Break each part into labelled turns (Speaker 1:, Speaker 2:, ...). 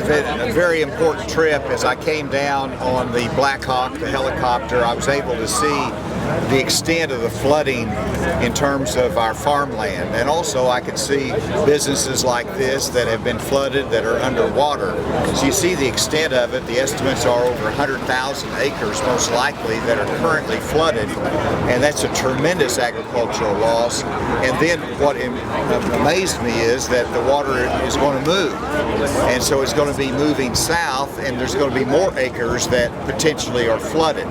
Speaker 1: been a very important trip. As I came down on the Black Hawk, the helicopter, I was able to see the extent of the flooding in terms of our farmland, and also I could see businesses like this that have been flooded that are underwater. So you see the extent of it. The estimates are over 100,000 acres most likely that are currently flooded, and that's a tremendous agricultural loss. And then what amazed me is that the water is going to move, and so it's going to be moving south, and there's going to be more acres that potentially are flooded.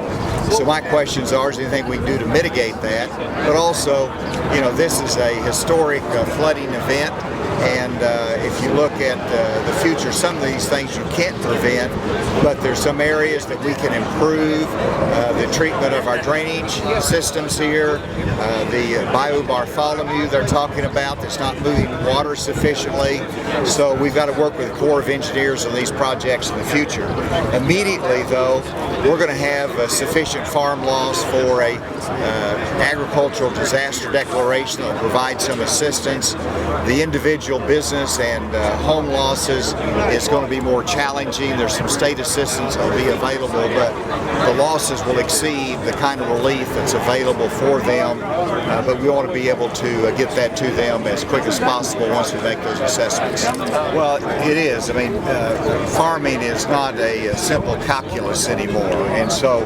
Speaker 1: So my questions are, is there anything we can do to mitigate that? But also, you know, this is a historic flooding event, and if you look at the future, some of these things you can't prevent, but there's some areas that we can improve. The treatment of our drainage systems here, the biobartholomew they're talking about that's not moving water sufficiently. So we've got to work with the Corps of Engineers on these projects in the future. Immediately though, we're going to have sufficient farm loss for a agricultural disaster declaration that will provide some assistance. The individual business and home losses is going to be more challenging. There's some state assistance that will be available, but the losses will exceed the kind of relief that's available for them. But we want to be able to get that to them as quick as possible once we make those assessments. Well, it is. I mean, farming is not a simple calculus anymore, and so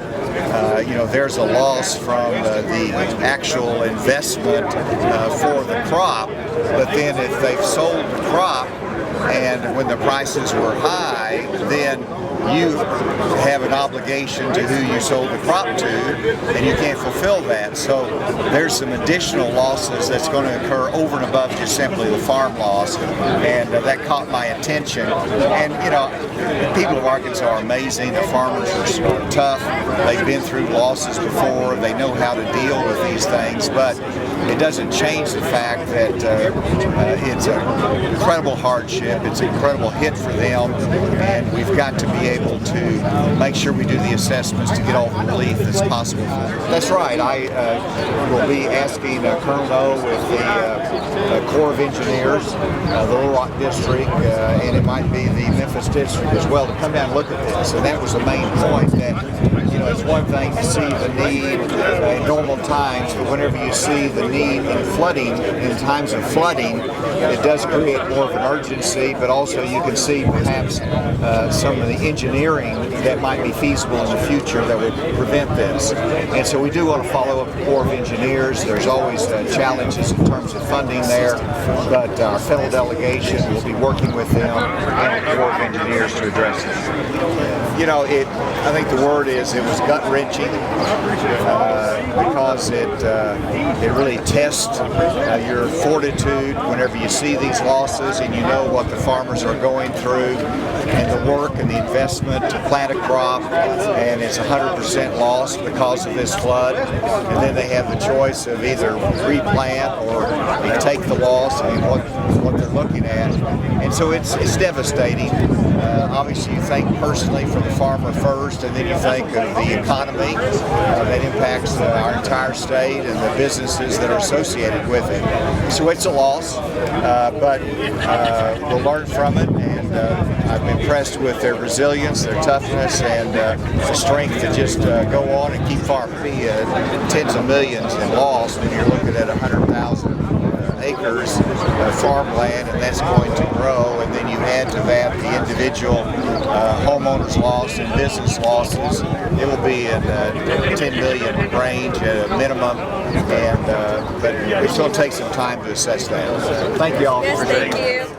Speaker 1: you know, there's a loss from the actual investment for the crop, but then if they've sold the crop and when the prices were high, then you have an obligation to who you sold the crop to, and you can't fulfill that. So there's some additional losses that's going to occur over and above just simply the farm loss, and that caught my attention. And you know, the people of Arkansas are amazing. The farmers are tough. They've been through losses before. They know how to deal with these things, but it doesn't change the fact that it's an incredible hardship. It's an incredible hit for them, and we've got to be able to make sure we do the assessments to get all the relief that's possible. That's right. I will be asking Colonel O with the Corps of Engineers, the Little Rock District, and it might be the Memphis District as well, to come down and look at this. And that was the main point, that you know, it's one thing to see the need in normal times, but whenever you see the need in flooding, in times of flooding, it does create more of an urgency, but also you can see perhaps some of the engineering that might be feasible in the future that would prevent this. And so we do want to follow up the Corps of Engineers. There's always challenges in terms of funding there, but our federal delegation will be working with them and the Corps of Engineers to address it. You know, I think the word is it was gut-wrenching because it really tests your fortitude whenever you see these losses and you know what the farmers are going through and the work and the investment to plant a crop, and it's 100% lost because of this flood, and then they have the choice of either replant or they take the loss and what they're looking at, and so it's devastating. Obviously you think personally for the farmer first, and then you think of the economy that impacts our entire state and the businesses that are associated with it. So it's a loss, but we'll learn from it, and I'm impressed with their resilience, their toughness, and the strength to just go on and keep farming. Tens of millions in loss when you're looking at 100,000 acres of farmland, and that's going to grow, and then you add to that the individual homeowners loss and business losses. It will be in 10 million range at a minimum, and but it's going to take some time to assess that. Thank you all.
Speaker 2: Yes, thank you.